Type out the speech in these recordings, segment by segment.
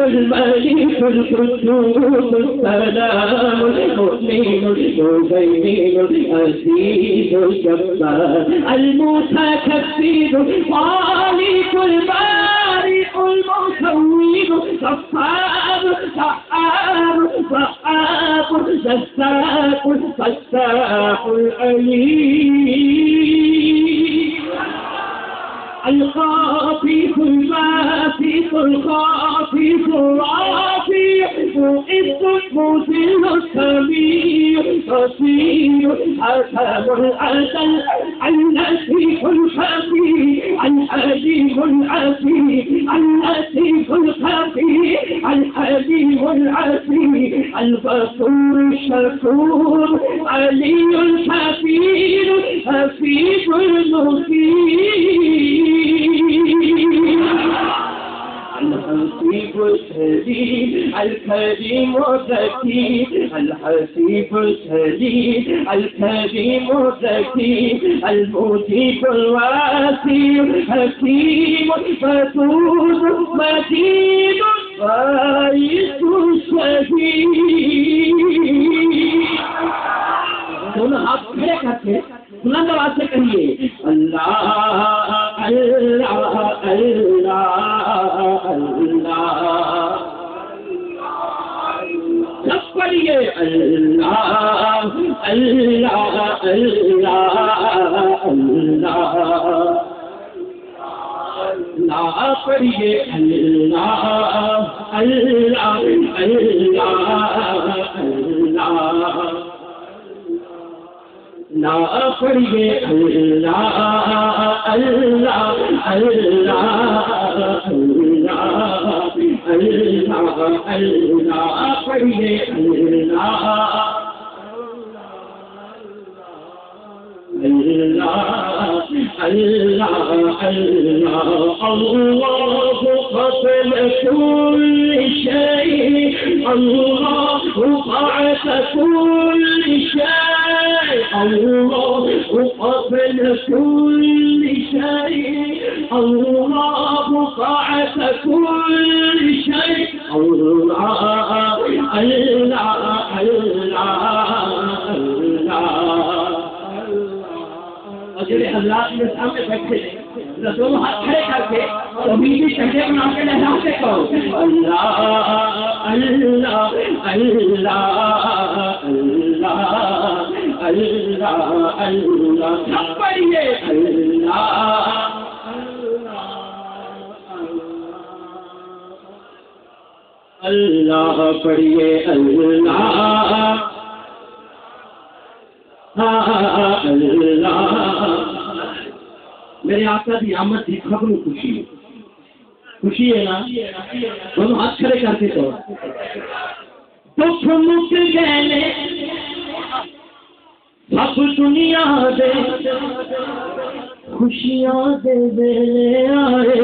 الملك القدوس السلام المؤمن المهيمن العزيز الجبار المتكبر خالق البارئ المصور غفار فعال فعال جزاق فتاح العليم الخافي الباسط الخافي الرافع مؤد المذل السميع بصير حكم العدل اللطيف الخفي الحليم العفي اللطيف الخفي الحليم العفي الغفور الشكور علي الكبير حفيظ المقيم الحسيب السليم الكريم الذكي الحسيب السليم الكريم الذكي المجيب الواسع حكيم فتوب مجيد فايز الشهيد دونوں ہاتھ کھڑے کر کے بلند آواز سے کہیے اللہ اللہ اللہ اللہ سب پڑھیے اللہ اللہ اللہ اللہ اللہ پڑھیے اللہ اللہ اللہ اللہ لا پڑھیے اللہ اللہ اللہ اللہ اللہ اللہ پڑھیے اللہ اللہ اللہ اللہ قبل كل شيء الله بعد كل شيء الله قبل كل شيء الله بعد كل شيء الله الله الله اور جڑے حضرات میں سامنے بیٹھے ہیں دونوں ہاتھ کھڑے کر کے بھی چہرے بنا کے لہراتے کہو اللہ اللہ اللہ اللہ اللہ اللہ سب پڑھیے اللہ اللہ پڑھیے اللہ اللہ میرے آقا کی آمد کی خبر خوشی ہے خوشی ہے نا دونوں ہاتھ کھڑے کر کے تو دکھ مک گئے سب دنیا دے خوشیاں دے ویلے آئے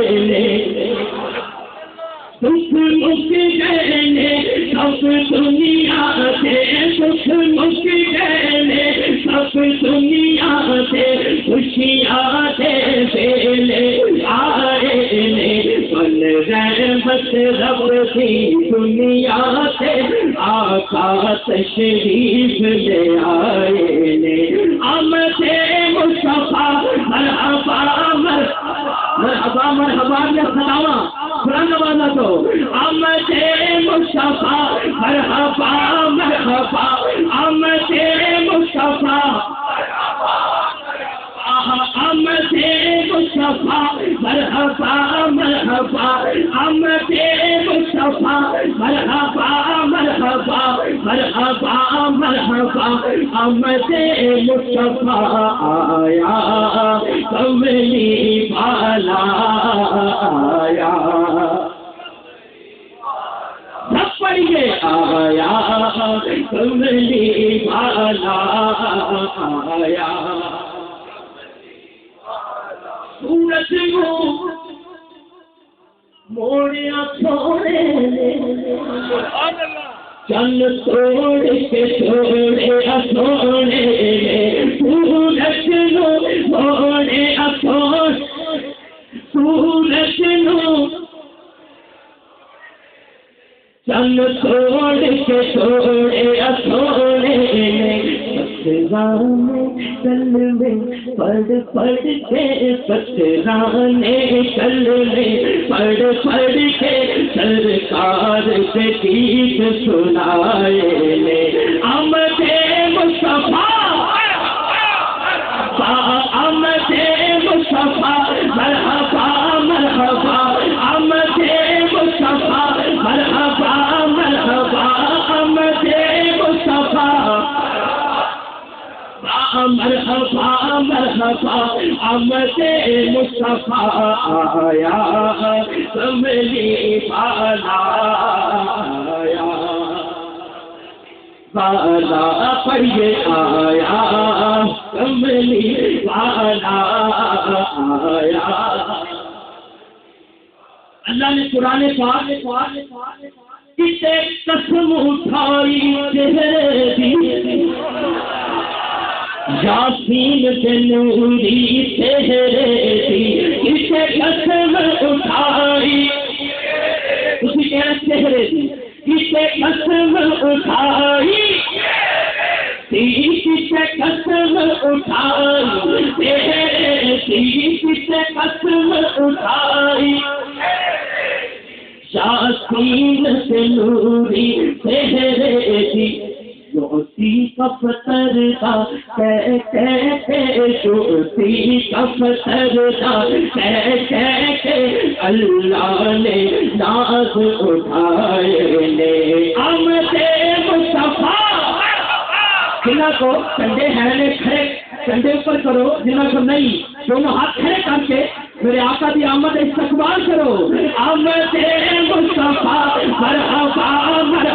دکھ مک گئے سب دنیا دے دکھ مک گئے سب دنیا دے خوشیاں دے ویلے آئے بن رحمت رب کی دنیا سے آقا تشریف لے آئے آمد مصطفیٰ مرحبا مرحبا مرحبا یا سلاما قرآن والا تو آمد مصطفیٰ مرحبا مرحبا آمد مصطفیٰ آمد مصطفیٰ مرحبا مرحبا آمد مصطفیٰ مرحبا مرحبا مرحبا مرحبا آمد مصطفیٰ آیا کملی والا آیا سب پڑھیے آیا کملی والا آیا سورج کو موڑیا چھوڑے چند توڑ کے چھوڑے سوڑے سورج نو موڑے سورج نو چل توڑ کے توڑے اٹھوڑے نے پترانے کلمے پڑھ پڑھ کے پترانے کلمے پڑھ پڑھ کے سرکار کے گیت سنائے نے آمد مصطفیٰ آمد مصطفیٰ مرحبا مرحبا آمد مصطفیٰ مرحبا مرحبا آمد مصطفیٰ مرحبا مرحبا آمد مصطفیٰ آیا کملی والا آیا والا پڑھیے آیا کملی والا آیا اللہ نے قرآن پاک کسے قسم اٹھائی چہرے دی یاسین کے نوری چہرے دی کسے قسم اٹھائی اسی کہنا چہرے دی کسے قسم اٹھائی کسے قسم اٹھائی کسے قسم اٹھائی یاسین سے نوری چہرے دی شوتی کا پتر تھا شوتی کا پتر تھا اللہ نے ناز اٹھائے نے آمد مصطفیٰ جنہ کو کنڈے ہیں کھڑے کنڈے اوپر کرو جنہ کو نہیں دونوں ہاتھ کھڑے کر کے میرے آقا دی آمد استقبال کرو آمد مصطفیٰ مرحبا مرحبا